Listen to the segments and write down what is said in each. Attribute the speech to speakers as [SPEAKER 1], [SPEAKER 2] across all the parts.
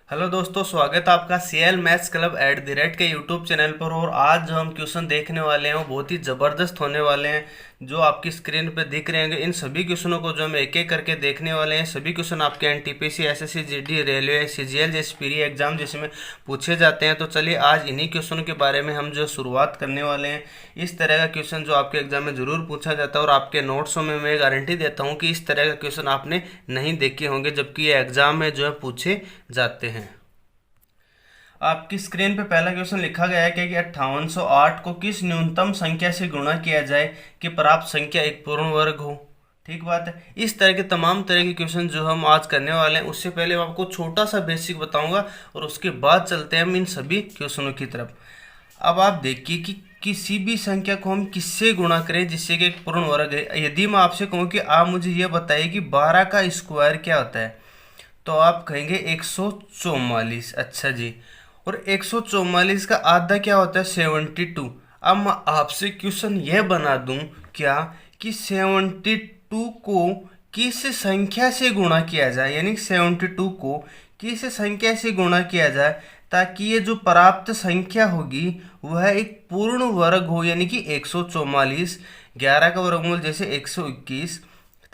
[SPEAKER 1] Hello दोस्तों, स्वागत है आपका सीएल मैथ्स क्लब @ के यूट्यूब चैनल पर। और आज जो हम क्वेश्चन देखने वाले हैं वो बहुत ही ज़बरदस्त होने वाले हैं। जो आपकी स्क्रीन पे दिख रहे हैं इन सभी क्वेश्चनों को जो हम एक एक करके देखने वाले हैं। सभी क्वेश्चन आपके NTPC, SSC, GD, railway, CGL जैसे प्री एग्जाम जिसमें पूछे जाते हैं। तो चलिए आज इन्हीं क्वेश्चनों के बारे में हम जो शुरुआत करने वाले हैं। इस तरह का क्वेश्चन जो आपके एग्जाम में ज़रूर पूछा जाता है और आपके नोट्सों में मैं गारंटी देता हूँ कि इस तरह का क्वेश्चन आपने नहीं देखे होंगे, जबकि ये एग्जाम में जो है पूछे जाते हैं। आपकी स्क्रीन पे पहला क्वेश्चन लिखा गया है कि 5808 को किस न्यूनतम संख्या से गुणा किया जाए कि प्राप्त संख्या एक पूर्ण वर्ग हो। ठीक बात है। इस तरह के तमाम तरह के क्वेश्चन जो हम आज करने वाले हैं, उससे पहले मैं आपको छोटा सा बेसिक बताऊंगा और उसके बाद चलते हैं हम इन सभी क्वेश्चनों की तरफ। अब आप देखिए कि किसी भी संख्या को हम किससे गुणा करें जिससे कि एक पूर्ण वर्ग है। यदि मैं आपसे कहूँ कि आप मुझे ये बताइए कि 12 का स्क्वायर क्या होता है, तो आप कहेंगे 144। अच्छा जी। और 144 का आधा क्या होता है? 72। अब मैं आपसे क्वेश्चन यह बना दूं क्या कि 72 को किस संख्या से गुणा किया जाए, यानी 72 को किस संख्या से गुणा किया जाए ताकि ये जो प्राप्त संख्या होगी वह एक पूर्ण वर्ग हो, यानी कि 144। 11 का वर्गमूल जैसे 121,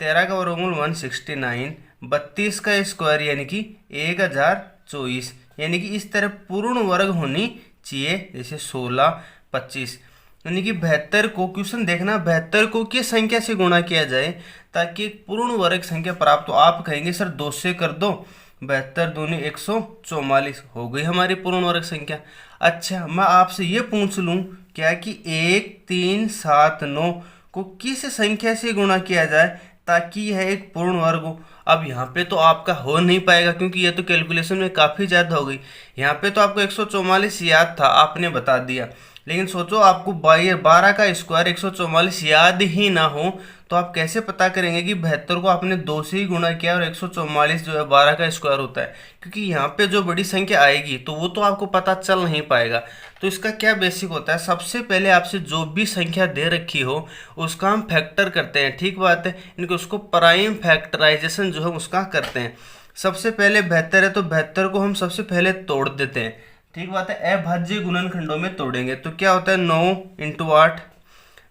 [SPEAKER 1] 13 का वर्गमूल 169, 32 का स्क्वायर यानी कि 1024, यानी कि इस तरह पूर्ण वर्ग होनी चाहिए जैसे 16, 25। यानी कि 72 को, क्वेश्चन देखना, 72 को किस संख्या से गुणा किया जाए ताकि एक पूर्ण वर्ग संख्या प्राप्त हो। आप कहेंगे सर 2 से कर दो, 72 दूनी 144 हो गई हमारी पूर्ण वर्ग संख्या। अच्छा, मैं आपसे ये पूछ लूँ क्या कि 1, 3, 7, 9 को किस संख्या से गुणा किया जाए ताकि यह एक पूर्ण वर्ग हो। अब यहाँ पे तो आपका हो नहीं पाएगा क्योंकि ये तो कैलकुलेशन में काफ़ी ज़्यादा हो गई। यहाँ पे तो आपको 144 याद था, आपने बता दिया। लेकिन सोचो आपको 12 का स्क्वायर 144 याद ही ना हो तो आप कैसे पता करेंगे कि 72 को आपने 2 से ही गुणा किया और 144 जो है 12 का स्क्वायर होता है। क्योंकि यहाँ पे जो बड़ी संख्या आएगी तो वो तो आपको पता चल नहीं पाएगा। तो इसका क्या बेसिक होता है, सबसे पहले आपसे जो भी संख्या दे रखी हो उसका हम फैक्टर करते हैं। ठीक बात है, इनको उसको प्राइम फैक्टराइजेशन जो है उसका करते हैं। सबसे पहले 72 है तो 72 को हम सबसे पहले तोड़ देते हैं। ठीक बात है, अभाज्य गुणनखंडों में तोड़ेंगे तो क्या होता है 9 × 8।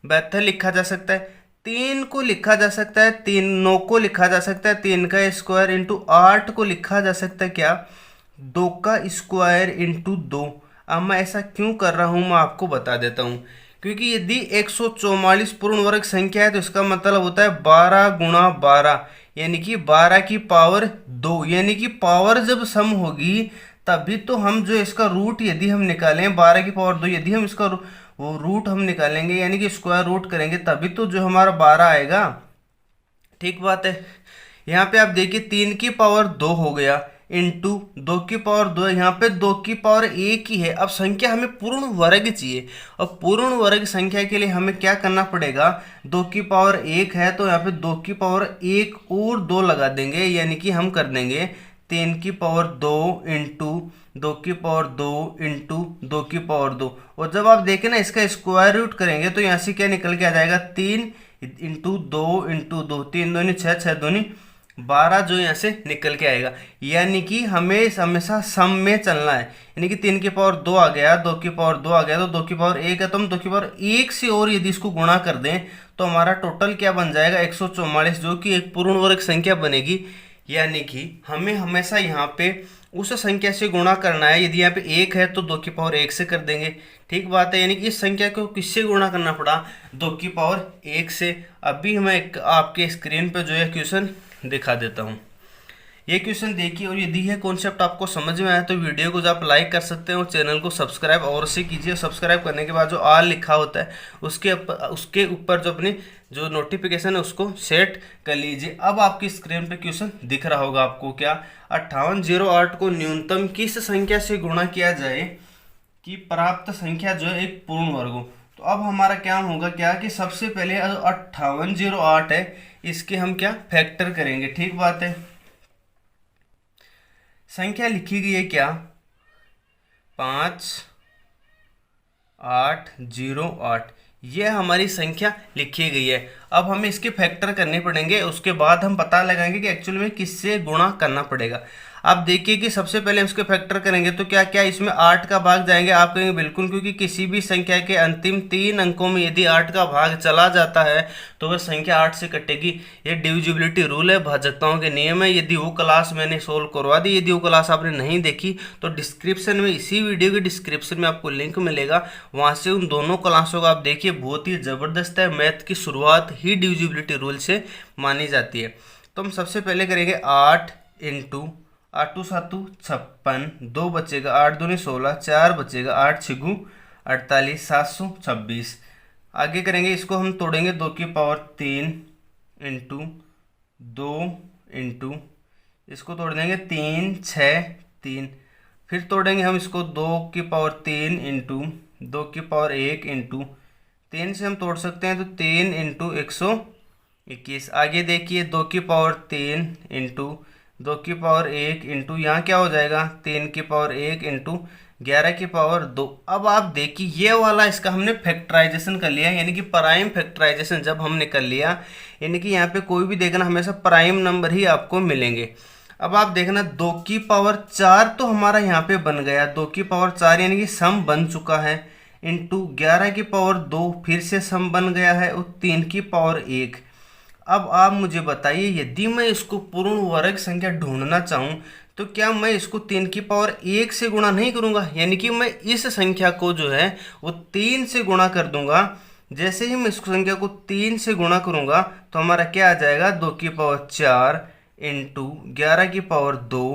[SPEAKER 1] 72 लिखा जा सकता है, 3 को लिखा जा सकता है, 9 को लिखा जा सकता है 3 का स्क्वायर इंटू 8 को लिखा जा सकता है क्या 2 का स्क्वायर इंटू 2। अब मैं ऐसा क्यों कर रहा हूँ मैं आपको बता देता हूँ। क्योंकि यदि 144 पूर्ण वर्ग संख्या है तो इसका मतलब होता है 12 × 12, यानी कि 12 की पावर 2, यानी कि पावर जब सम होगी तभी तो हम जो इसका रूट यदि हम निकालें 12 की पावर 2, यदि हम इसका वो रूट हम निकालेंगे यानी कि स्क्वायर रूट करेंगे तभी तो जो हमारा 12 आएगा। ठीक बात है। यहाँ पे आप देखिए 3 की पावर 2 हो गया इंटू 2 की पावर 2, यहाँ पे 2 की पावर 1 ही है। अब संख्या हमें पूर्ण वर्ग चाहिए और पूर्ण वर्ग संख्या के लिए हमें क्या करना पड़ेगा, 2 की पावर 1 है तो यहाँ पे 2 की पावर 1 और 2 लगा देंगे, यानी कि हम कर देंगे 3 की पावर 2 इंटू 2 की पावर 2 इंटू 2 की पावर 2। और जब आप देखें ना इसका स्क्वायर रूट करेंगे तो यहाँ से क्या निकल के आ जाएगा 3 इंटू 2 इंटू 2, 3 दूनी 6, 6 दूनी 12 जो यहाँ से निकल के आएगा। यानी कि हमें हमेशा सम में चलना है, यानी कि 3 की पावर 2 आ गया, 2 की पावर 2 आ गया तो 2 की पावर 1 है तो हम 2 की पावर 1 से और यदि इसको गुणा कर दें तो हमारा टोटल क्या बन जाएगा 144, जो कि एक पूर्ण वर्ग संख्या बनेगी। यानी कि हमें हमेशा यहाँ पे उस संख्या से गुणा करना है। यदि यहाँ पे 1 है तो 2 की पावर 1 से कर देंगे। ठीक बात है, यानी कि इस संख्या को किससे गुणा करना पड़ा 2 की पावर 1 से। अभी मैं आपके स्क्रीन पे जो है क्वेश्चन दिखा देता हूँ। ये क्वेश्चन देखिए और यदि यह कॉन्सेप्ट आपको समझ में आया तो वीडियो को जो आप लाइक कर सकते हैं और चैनल को सब्सक्राइब और से कीजिए। सब्सक्राइब करने के बाद जो ऑल लिखा होता है उसके ऊपर जो अपनी जो नोटिफिकेशन है उसको सेट कर लीजिए। अब आपकी स्क्रीन पे क्वेश्चन दिख रहा होगा आपको क्या, 5808 को न्यूनतम किस संख्या से गुणा किया जाए कि प्राप्त संख्या जो है एक पूर्ण वर्ग हो। तो अब हमारा क्या होगा क्या कि सबसे पहले 5808 है इसके हम क्या फैक्टर करेंगे। ठीक बात है, संख्या लिखी गई है क्या 5808, यह हमारी संख्या लिखी गई है। अब हमें इसके फैक्टर करने पड़ेंगे, उसके बाद हम पता लगाएंगे कि एक्चुअल में किससे गुणा करना पड़ेगा। आप देखिए कि सबसे पहले हम इसके फैक्टर करेंगे तो क्या क्या इसमें 8 का भाग जाएंगे, आप कहेंगे बिल्कुल, क्योंकि किसी भी संख्या के अंतिम 3 अंकों में यदि 8 का भाग चला जाता है तो वह संख्या 8 से कटेगी। ये डिविजिबिलिटी रूल है, भाजकताओं के नियम है। यदि वो क्लास मैंने सोल्व करवा दी, यदि वो क्लास आपने नहीं देखी तो डिस्क्रिप्शन में, इसी वीडियो के डिस्क्रिप्शन में आपको लिंक मिलेगा, वहाँ से उन दोनों क्लासों को आप देखिए। बहुत ही ज़बरदस्त है, मैथ की शुरुआत ही डिविजिबिलिटी रूल से मानी जाती है। तो हम सबसे पहले करेंगे 8 इंटू 8 7 56, 2 बचेगा, 8 दूनी 16, 4 बचेगा, 8 6 48, 726। आगे करेंगे, इसको हम तोड़ेंगे 2 की पावर 3 इंटू 2 इंटू, इसको तोड़ देंगे 3 6 3। फिर तोड़ेंगे हम इसको 2 की पावर 3 इंटू 2 की पावर 1 इंटू 3 से हम तोड़ सकते हैं तो 3 इंटू 121। आगे देखिए 2 की पावर 3 इंटू 2 की पावर 1 इंटू, यहाँ क्या हो जाएगा 3 की पावर 1 इंटू 11 की पावर 2। अब आप देखिए ये वाला इसका हमने फैक्टराइजेशन कर लिया, यानी कि प्राइम फैक्टराइजेशन जब हमने कर लिया, यानी कि यहाँ पे कोई भी देखना हमेशा प्राइम नंबर ही आपको मिलेंगे। अब आप देखना 2 की पावर 4 तो हमारा यहाँ पे बन गया, 2 की पावर 4 यानी कि सम बन चुका है, इंटू 11 की पावर 2 फिर से सम बन गया है, और 3 की पावर 1। अब आप मुझे बताइए, यदि मैं इसको पूर्ण वर्ग संख्या ढूंढना चाहूँ तो क्या मैं इसको 3 की पावर 1 से गुणा नहीं करूँगा, यानी कि मैं इस संख्या को जो है वो 3 से गुणा कर दूंगा। जैसे ही मैं इस संख्या को 3 से गुणा करूँगा तो हमारा क्या आ जाएगा 2 की पावर 4 इंटू 11 की पावर 2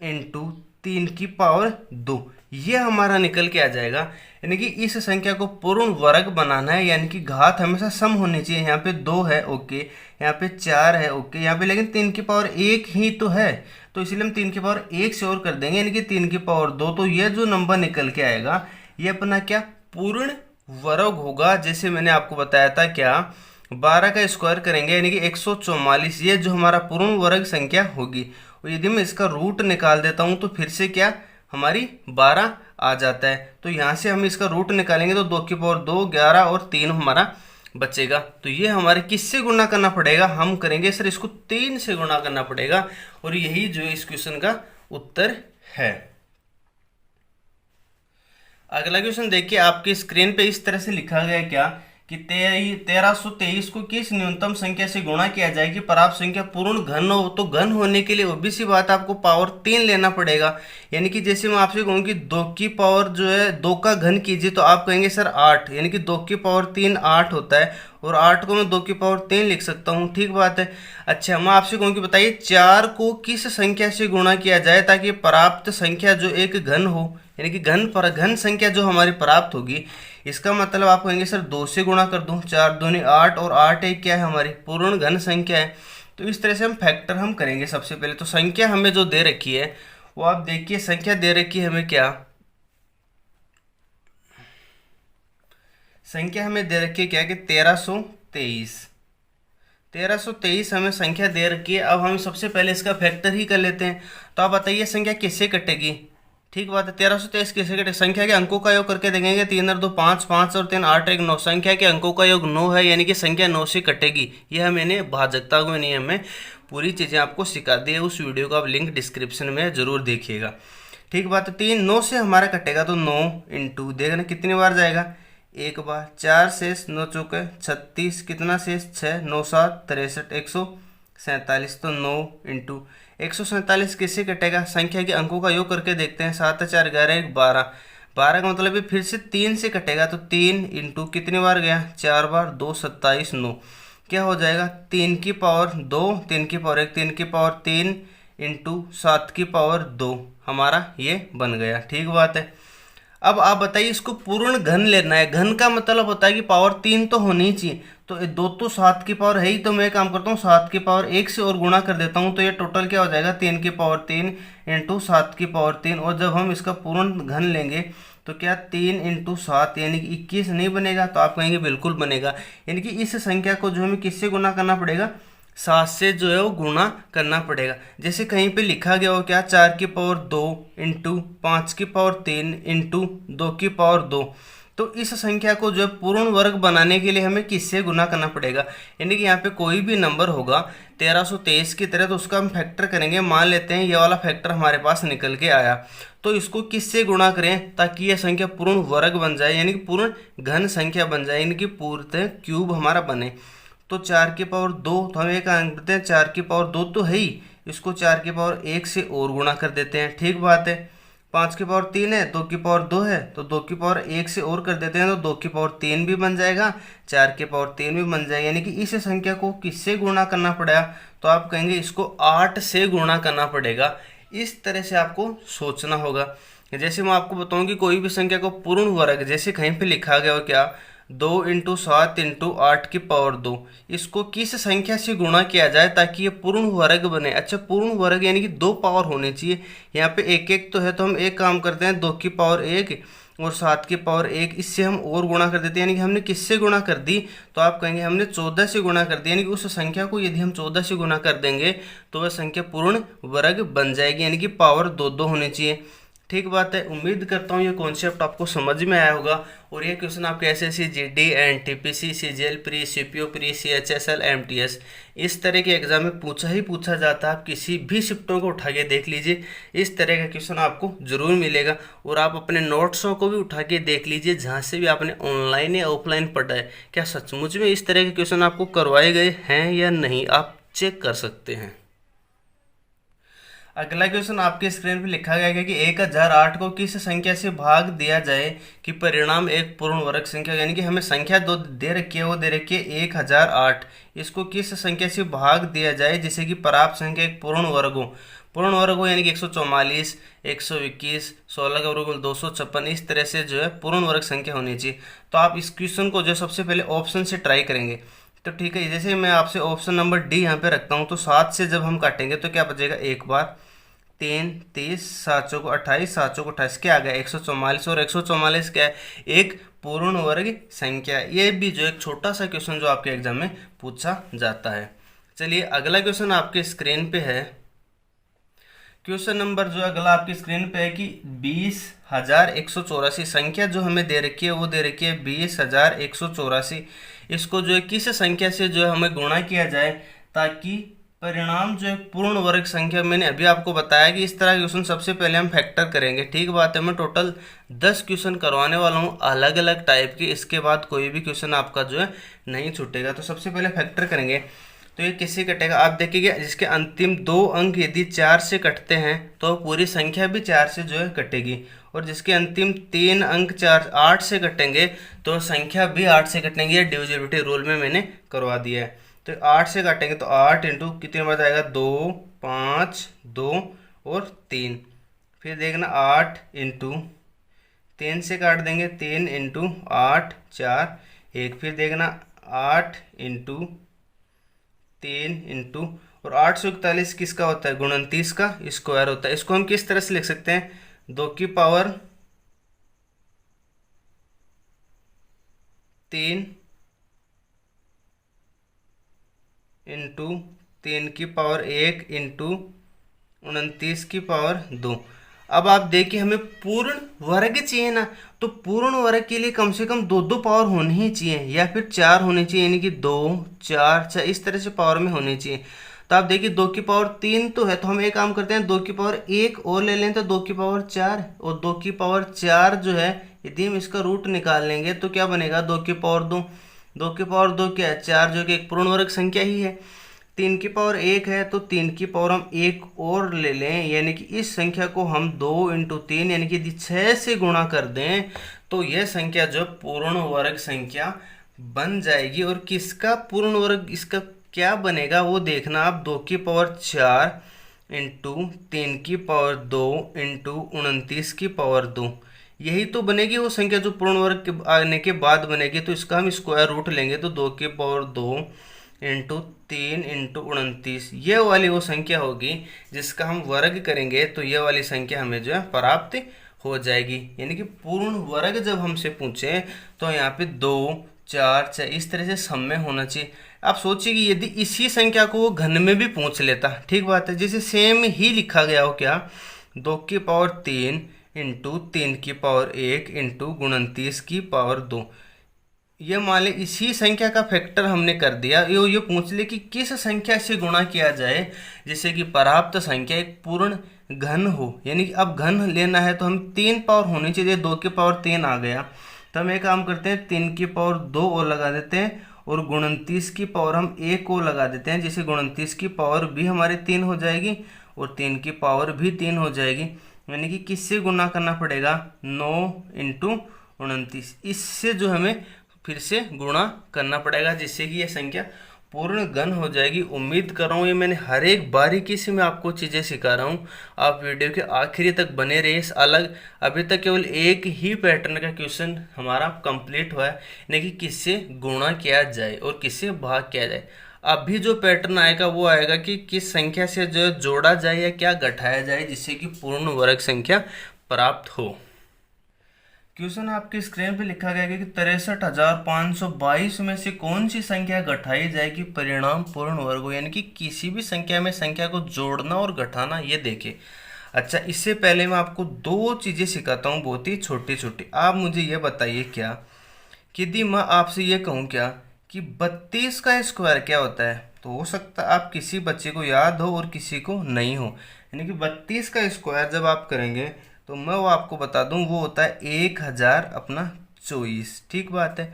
[SPEAKER 1] इंटू 3 की पावर 2, ये हमारा निकल के आ जाएगा। यानी कि इस संख्या को पूर्ण वर्ग बनाना है, यानी कि घात हमेशा सम होनी चाहिए। यहाँ पे 2 है ओके, यहाँ पे 4 है ओके, यहाँ पे लेकिन 3 की पावर 1 ही तो है, तो इसलिए हम 3 की पावर 1 से और कर देंगे, यानी कि 3 की पावर 2। तो ये जो नंबर निकल के आएगा ये अपना क्या पूर्ण वर्ग होगा। जैसे मैंने आपको बताया था क्या, 12 का स्क्वायर करेंगे यानी कि 144, ये जो हमारा पूर्ण वर्ग संख्या होगी। और यदि मैं इसका रूट निकाल देता हूँ तो फिर से क्या हमारी 12 आ जाता है। तो यहाँ से हम इसका रूट निकालेंगे तो 2 की पावर 2, 11 और 3 हमारा बचेगा। तो ये हमारे किससे गुणा करना पड़ेगा, हम करेंगे सर इसको 3 से गुणा करना पड़ेगा, और यही जो इस क्वेश्चन का उत्तर है। अगला क्वेश्चन देखिए, आपकी स्क्रीन पे इस तरह से लिखा गया है क्या कि 1323 को किस न्यूनतम संख्या से गुणा किया जाए कि प्राप्त संख्या पूर्ण घन हो। तो घन होने के लिए obvious सी बात आपको पावर 3 लेना पड़ेगा। यानी कि जैसे मैं आपसे कहूँ कि 2 की पावर जो है 2 का घन कीजिए तो आप कहेंगे सर 8, यानी कि 2 की पावर 3 8 होता है, और 8 को मैं 2 की पावर 3 लिख सकता हूँ, ठीक बात है। अच्छा मैं आपसे कहूँ कि बताइए 4 को किस संख्या से गुणा किया जाए ताकि प्राप्त संख्या जो एक घन हो, यानी कि घन संख्या जो हमारी प्राप्त होगी। इसका मतलब आप कहेंगे सर 2 से गुणा कर दूं, 4 दूनी 8 और 8 एक क्या है हमारी पूर्ण घन संख्या है। तो इस तरह से हम फैक्टर हम करेंगे। सबसे पहले तो संख्या हमें जो दे रखी है वो आप देखिए, संख्या दे रखी है हमें क्या, संख्या हमें दे रखी है क्या कि 1323 हमें संख्या दे रखी है। अब हम सबसे पहले इसका फैक्टर ही कर लेते हैं। तो आप बताइए संख्या किससे कटेगी, ठीक बात है 1323 किससे कटेगी, संख्या के अंकों का योग करके देखेंगे, 3 और 2 5, 5 और 3 8 1 9, संख्या के अंकों का योग 9 है, यानी कि संख्या 9 से कटेगी। यह मैंने भाजकता के नियम में पूरी चीज़ें आपको सिखा दी है, उस वीडियो का आप लिंक डिस्क्रिप्शन में जरूर देखिएगा, ठीक बात है। 3 9 से हमारा कटेगा तो 9 इंटू देखना कितनी बार जाएगा, एक बार, 4 शेष 9 चौके 36, कितना शेष 6, 9 7 63, 147, तो 9 इंटू 147 किससे कटेगा, संख्या के अंकों का योग करके देखते हैं, 7 4 11 1 12, 12 का मतलब है फिर से 3 से कटेगा, तो 3 इंटू कितनी बार गया 4 बार, 2 27 9, क्या हो जाएगा 3 की पावर 2, 3 की पावर 1, 3 की पावर 3 इंटू 7 की पावर 2, हमारा ये बन गया, ठीक बात है। अब आप बताइए इसको पूर्ण घन लेना है, घन का मतलब होता है कि पावर 3 तो होनी चाहिए, तो 2 तो 7 की पावर है ही, तो मैं काम करता हूँ 7 की पावर 1 से और गुणा कर देता हूँ, तो ये टोटल क्या हो जाएगा 3 की पावर 3 इंटू 7 की पावर 3, और जब हम इसका पूर्ण घन लेंगे तो क्या 3 इंटू 7 यानी कि 21 नहीं बनेगा, तो आप कहेंगे बिल्कुल बनेगा। यानी कि इस संख्या को जो हमें किससे गुणा करना पड़ेगा, 7 से जो है वो गुणा करना पड़ेगा। जैसे कहीं पे लिखा गया हो क्या 4 की पावर 2 इंटू 5 की पावर 3 इंटू 2 की पावर 2, तो इस संख्या को जो है पूर्ण वर्ग बनाने के लिए हमें किससे गुना करना पड़ेगा, यानी कि यहाँ पे कोई भी नंबर होगा 1323 की तरह, तो उसका हम फैक्टर करेंगे। मान लेते हैं ये वाला फैक्टर हमारे पास निकल के आया, तो इसको किससे गुणा करें ताकि यह संख्या पूर्ण वर्ग बन जाए, यानी कि पूर्ण घन संख्या बन जाए, यानी कि पूर्णतः क्यूब हमारा बने। तो 4 की पावर 2, तो हम एक अंक देते हैं 4 की पावर 2 तो है ही, इसको 4 की पावर 1 से और गुणा कर देते हैं, ठीक बात है। 5 की पावर 3 है, 2 की पावर 2 है, तो 2 की पावर 1 से और कर देते हैं, तो 2 की पावर 3 भी बन जाएगा, 4 की पावर 3 भी बन जाएगा, यानी कि इस संख्या को किससे गुणा करना पड़ेगा, तो आप कहेंगे इसको 8 से गुणा करना पड़ेगा। इस तरह से आपको सोचना होगा। जैसे मैं आपको बताऊं कि कोई भी संख्या को पूर्ण वर्ग, जैसे कहीं पे लिखा गया हो क्या, 2 × 7 × 8 की पावर 2, इसको किस संख्या से गुणा किया जाए ताकि ये पूर्ण वर्ग बने। अच्छा, पूर्ण वर्ग यानी कि 2 पावर होनी चाहिए, यहाँ पे एक एक तो है, तो हम एक काम करते हैं 2 की पावर 1 और 7 की पावर 1, इससे हम और गुणा कर देते हैं, यानी कि हमने किससे गुणा कर दी, तो आप कहेंगे हमने 14 से गुणा कर दिया, यानी कि उस संख्या को यदि हम 14 से गुणा कर देंगे तो वह संख्या पूर्ण वर्ग बन जाएगी, यानी कि पावर 2 होनी चाहिए। ठीक बात है। उम्मीद करता हूँ ये कॉन्सेप्ट आपको समझ में आया होगा और ये क्वेश्चन आपके SSC, GD, NTPC, CGL pre, CPO pre, CHSL, MTS इस तरह के एग्जाम में पूछा जाता है। आप किसी भी शिफ्टों को उठा के देख लीजिए, इस तरह का क्वेश्चन आपको जरूर मिलेगा। और आप अपने नोट्सों को भी उठा के देख लीजिए, जहाँ से भी आपने ऑनलाइन या ऑफलाइन पढ़ा है, क्या सचमुच में इस तरह के क्वेश्चन आपको करवाए गए हैं या नहीं, आप चेक कर सकते हैं। अगला क्वेश्चन आपके स्क्रीन पे लिखा गया है कि 1008 को किस संख्या से भाग दिया जाए कि परिणाम एक पूर्ण वर्ग संख्या, यानी कि हमें संख्या दो दे रखी है, वो दे रखी है 1008, इसको किस संख्या से भाग दिया जाए जिससे कि प्राप्त संख्या एक पूर्ण वर्ग हो। पूर्ण वर्ग हो यानी कि 144, 121, 16 का वर्गमूल 256, इस तरह से जो है पूर्ण वर्ग संख्या होनी चाहिए। तो आप इस क्वेश्चन को जो सबसे पहले ऑप्शन से ट्राई करेंगे, तो ठीक है। जैसे मैं आपसे ऑप्शन नंबर डी यहाँ पे रखता हूँ, तो 7 से जब हम काटेंगे तो क्या बचेगा, एक बार 3, 30, 7 चौको 28, 7 चौको 28, क्या आ गया 144, और 144 क्या है, एक पूर्ण वर्ग संख्या। ये भी जो एक छोटा सा क्वेश्चन जो आपके एग्जाम में पूछा जाता है। चलिए अगला क्वेश्चन आपके स्क्रीन पे है। क्वेश्चन नंबर जो अगला आपकी स्क्रीन पे है कि 20,184 संख्या जो हमें दे रखी है, वो दे रखी है 20,184। इसको जो है किस संख्या से जो है हमें गुणा किया जाए ताकि परिणाम जो है पूर्ण वर्ग संख्या। मैंने अभी आपको बताया कि इस तरह क्वेश्चन सबसे पहले हम फैक्टर करेंगे, ठीक बात है। मैं टोटल 10 क्वेश्चन करवाने वाला हूँ अलग अलग टाइप के, इसके बाद कोई भी क्वेश्चन आपका जो है नहीं छूटेगा। तो सबसे पहले फैक्टर करेंगे, तो ये किससे कटेगा, आप देखिएगा जिसके अंतिम 2 अंक यदि 4 से कटते हैं तो पूरी संख्या भी 4 से जो है कटेगी, और जिसके अंतिम 3 अंक 8 से कटेंगे तो संख्या भी 8 से कटेंगी। डिविजिबिलिटी रूल में मैंने करवा दिया है। तो 8 से काटेंगे तो 8 इंटू कितने बार आएगा, 2, 5, 2 और 3। फिर देखना 8 इंटू 3 से काट देंगे, 3 इंटू 8, 4, 1। फिर देखना 8 इंटू 3 इंटू, और 841 किसका होता है, 29 का स्क्वायर होता है। इसको हम किस तरह से लिख सकते हैं, 2 की पावर 3 इंटू 3 की पावर 1 इंटू 29 की पावर 2। अब आप देखिए हमें पूर्ण वर्ग चाहिए ना, तो पूर्ण वर्ग के लिए कम से कम 2 पावर होनी ही चाहिए, या फिर 4 होनी चाहिए, यानी कि 2, 4, 6 इस तरह से पावर में होनी चाहिए। तो आप देखिए 2 की पावर 3 तो है, तो हम एक काम करते हैं 2 की पावर 1 और ले लें, तो 2 की पावर 4, और 2 की पावर 4 जो है यदि हम इसका रूट निकाल लेंगे तो क्या बनेगा, 2 की पावर 2। 2 की पावर 2 क्या है, 4, जो कि एक पूर्ण वर्ग संख्या ही है। 3 की पावर 1 है, तो 3 की पावर हम 1 और ले लें, यानी कि इस संख्या को हम 2 इंटू 3 यानी कि 6 से गुणा कर दें तो यह संख्या जो पूर्ण वर्ग संख्या बन जाएगी। और किसका पूर्ण वर्ग इसका क्या बनेगा वो देखना आप, 2 की पावर 4 इंटू 3 की पावर 2 इंटू 29 की पावर 2, यही तो बनेगी वो संख्या जो पूर्ण वर्ग के आने के बाद बनेगी। तो इसका हम स्क्वायर रूट लेंगे, तो 2 की पावर 2 इंटू 3 इंटू 29, ये वाली वो संख्या होगी जिसका हम वर्ग करेंगे तो ये वाली संख्या हमें जो है प्राप्त हो जाएगी। यानी कि पूर्ण वर्ग जब हमसे पूछे तो यहाँ पे 2, 4, 6 इस तरह से सम में होना चाहिए। आप सोचिए कि यदि इसी संख्या को वो घन में भी पूछ लेता, ठीक बात है, जैसे सेम ही लिखा गया हो क्या, 2 की पावर 3 इंटू 3 की पावर 1 इंटू 29 की पावर 2। ये मान ले इसी संख्या का फैक्टर हमने कर दिया। ये पूछ ले कि किस संख्या से गुणा किया जाए जिससे कि प्राप्त संख्या एक पूर्ण घन हो। यानी कि अब घन लेना है तो हम 3 पावर होनी चाहिए, 2 की पावर 3 आ गया तो हम एक काम करते हैं 3 की पावर 2 और लगा देते हैं और 29 की पावर हम 1 को लगा देते हैं, जिससे 29 की पावर भी हमारी 3 हो जाएगी और 3 की पावर भी 3 हो जाएगी। यानी कि किससे गुणा करना पड़ेगा, 9 × 29, इससे जो हमें फिर से गुणा करना पड़ेगा जिससे कि ये संख्या पूर्ण घन हो जाएगी। उम्मीद कर रहा हूँ ये मैंने हर एक बारीकी से मैं आपको चीज़ें सिखा रहा हूँ, आप वीडियो के आखिरी तक बने रहिए। इस अभी तक केवल एक ही पैटर्न का क्वेश्चन हमारा कंप्लीट हुआ है, यानी कि किससे गुणा किया जाए और किससे भाग किया जाए। अभी जो पैटर्न आएगा वो आएगा कि किस संख्या से जो जोड़ा जाए या क्या घटाया जाए जिससे कि पूर्ण वर्ग संख्या प्राप्त हो। क्वेश्चन आपकी स्क्रीन पे लिखा गया है कि 63,522 में से कौन सी संख्या घटाई जाएगी परिणाम पूर्ण वर्ग हो। यानी कि किसी भी संख्या में संख्या को जोड़ना और घटाना, ये देखे। अच्छा, इससे पहले मैं आपको दो चीज़ें सिखाता हूँ बहुत ही छोटी छोटी। आप मुझे ये बताइए क्या कि यदि मैं आपसे ये कहूँ क्या कि 32 का स्क्वायर क्या होता है, तो हो सकता है आप किसी बच्चे को याद हो और किसी को नहीं हो। यानी कि 32 का स्क्वायर जब आप करेंगे तो मैं वो आपको बता दूं वो होता है 1024। ठीक बात है।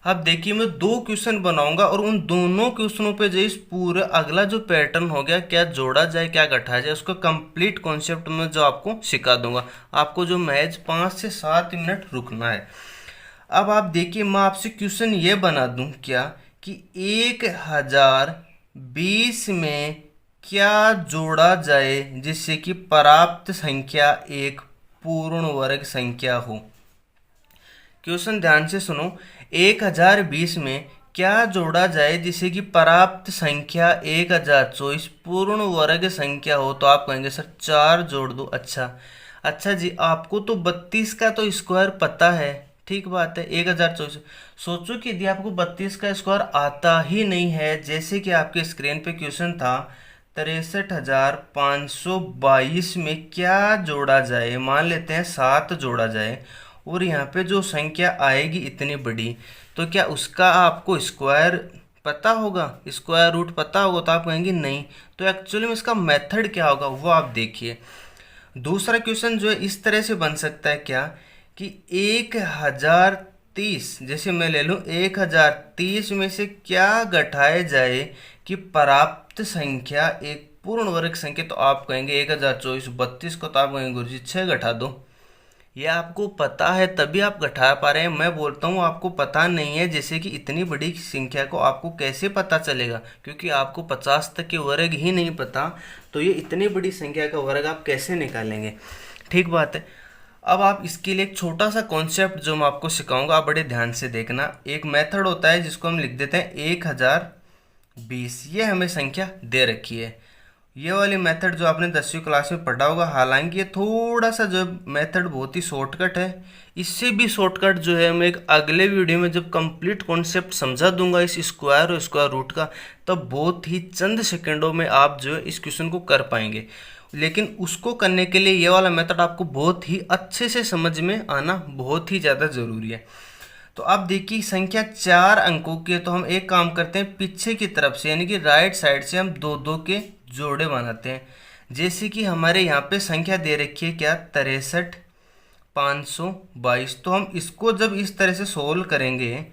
[SPEAKER 1] अब देखिए मैं दो क्वेश्चन बनाऊंगा और उन दोनों क्वेश्चनों पे जो इस पूरे अगला जो पैटर्न हो गया क्या जोड़ा जाए क्या घटाया जाए उसका कंप्लीट कॉन्सेप्ट में जो आपको सिखा दूंगा। आपको जो महज 5 से 7 मिनट रुकना है। अब आप देखिए मैं आपसे क्वेश्चन ये बना दूं क्या कि 1020 में क्या जोड़ा जाए जिससे कि प्राप्त संख्या एक पूर्ण वर्ग संख्या हो। क्वेश्चन ध्यान से सुनो, 1020 में क्या जोड़ा जाए जिससे कि प्राप्त संख्या 1024 पूर्ण वर्ग संख्या हो। तो आप कहेंगे सर 4 जोड़ दो। अच्छा जी, आपको तो 32 का तो स्क्वायर पता है, ठीक बात है, 1024। सोचो कि यदि आपको 32 का स्क्वायर आता ही नहीं है, जैसे कि आपके स्क्रीन पे क्वेश्चन था 63,522 में क्या जोड़ा जाए। मान लेते हैं 7 जोड़ा जाए और यहाँ पे जो संख्या आएगी इतनी बड़ी, तो क्या उसका आपको स्क्वायर पता होगा, स्क्वायर रूट पता होगा। तो आप कहेंगे नहीं। तो एक्चुअली में इसका मेथड क्या होगा वो आप देखिए। दूसरा क्वेश्चन जो है इस तरह से बन सकता है क्या कि 1030, जैसे मैं ले लूँ 1030 में से क्या घटाया जाए कि प्राप्त संख्या एक पूर्ण वर्ग संख्या। तो आप कहेंगे 1024, 32 को तो आप कहेंगे गुरुजी 6 घटा दो। ये आपको पता है तभी आप घटा पा रहे हैं। मैं बोलता हूँ आपको पता नहीं है, जैसे कि इतनी बड़ी संख्या को आपको कैसे पता चलेगा, क्योंकि आपको 50 तक के वर्ग ही नहीं पता, तो ये इतनी बड़ी संख्या का वर्ग आप कैसे निकालेंगे। ठीक बात है। अब आप इसके लिए एक छोटा सा कॉन्सेप्ट जो मैं आपको सिखाऊंगा, आप बड़े ध्यान से देखना। एक मेथड होता है जिसको हम लिख देते हैं 1020। ये हमें संख्या दे रखी है। ये वाली मेथड जो आपने 10वीं क्लास में पढ़ा होगा, हालांकि ये थोड़ा सा जो मेथड बहुत ही शॉर्टकट है। इससे भी शॉर्टकट जो है मैं एक अगले वीडियो में जब कंप्लीट कॉन्सेप्ट समझा दूंगा इस स्क्वायर और स्क्वायर रूट का, तब बहुत ही चंद सेकंडों में आप जो है इस क्वेश्चन को कर पाएंगे। लेकिन उसको करने के लिए ये वाला मेथड आपको बहुत ही अच्छे से समझ में आना बहुत ही ज़्यादा ज़रूरी है। तो अब देखिए संख्या 4 अंकों की है, तो हम एक काम करते हैं पीछे की तरफ से यानी कि राइट साइड से हम 2-2 के जोड़े बनाते हैं। जैसे कि हमारे यहाँ पे संख्या दे रखी है क्या 63,522। तो हम इसको जब इस तरह से सोल्व करेंगे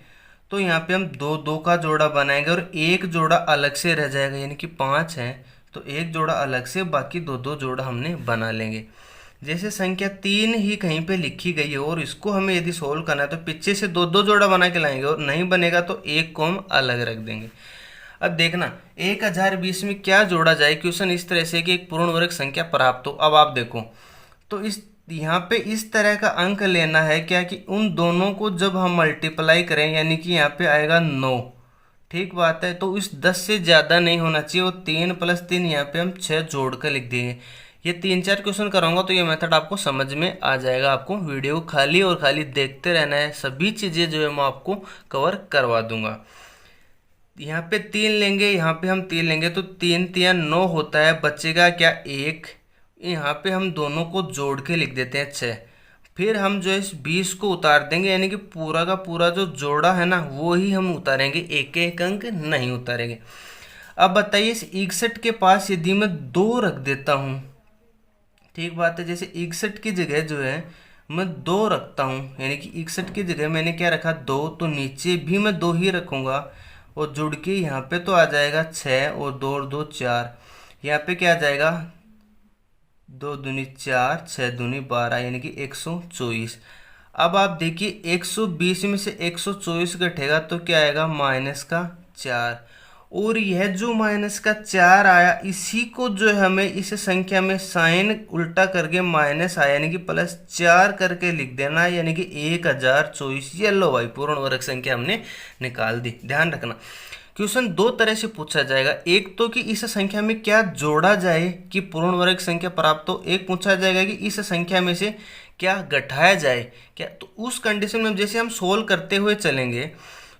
[SPEAKER 1] तो यहाँ पे हम 2-2 का जोड़ा बनाएंगे और एक जोड़ा अलग से रह जाएगा, यानी कि 5 है तो एक जोड़ा अलग से, बाकी 2-2 जोड़ा हमने बना लेंगे। जैसे संख्या 3 ही कहीं पे लिखी गई है और इसको हमें यदि सोल्व करना है तो पीछे से 2-2 जोड़ा बना के लाएंगे और नहीं बनेगा तो एक को हम अलग रख देंगे। अब देखना 1020 में क्या जोड़ा जाए। क्वेश्चन इस तरह से कि एक पूर्ण वर्ग संख्या प्राप्त हो। अब आप देखो तो इस यहाँ पे इस तरह का अंक लेना है क्या कि उन दोनों को जब हम मल्टीप्लाई करें, यानी कि यहाँ पे आएगा 9। ठीक बात है। तो इस 10 से ज़्यादा नहीं होना चाहिए। वो 3 + 3 यहाँ पे हम 6 जोड़ कर लिख देंगे। ये 3-4 क्वेश्चन कराऊंगा तो ये मेथड आपको समझ में आ जाएगा। आपको वीडियो को खाली और खाली देखते रहना है, सभी चीज़ें जो है मैं आपको कवर करवा दूंगा। यहाँ पे 3 लेंगे, यहाँ पे हम 3 लेंगे तो 3 × 3 = 9 होता है, बचेगा क्या 1। यहाँ पे हम दोनों को जोड़ के लिख देते हैं 6। फिर हम जो है इस 20 को उतार देंगे, यानी कि पूरा का पूरा जो जोड़ा है ना वो ही हम उतारेंगे, एक एक अंक नहीं उतारेंगे। अब बताइए इस 61 के पास यदि मैं 2 रख देता हूँ, ठीक बात है, जैसे 61 की जगह जो है मैं 2 रखता हूँ, यानी कि 61 की जगह मैंने क्या रखा 2, तो नीचे भी मैं 2 ही रखूँगा और जुड़ के यहाँ पे तो आ जाएगा 6 और 2 और 2 4। यहाँ पे क्या आ जाएगा 2 दूनी 4, 6 दूनी 12, यानी कि 124। अब आप देखिए 120 में से 124 घटेगा तो क्या आएगा माइनस का 4, और यह जो माइनस का 4 आया इसी को जो है हमें इस संख्या में साइन उल्टा करके माइनस आया यानी कि +4 करके लिख देना, यानी कि 1024। ये लो भाई पूर्ण वर्ग संख्या हमने निकाल दी। ध्यान रखना क्वेश्चन दो तरह से पूछा जाएगा, एक तो कि इस संख्या में क्या जोड़ा जाए कि पूर्ण वर्ग संख्या प्राप्त हो, एक पूछा जाएगा कि इस संख्या में से क्या घटाया जाए क्या। तो उस कंडीशन में जैसे हम सोल्व करते हुए चलेंगे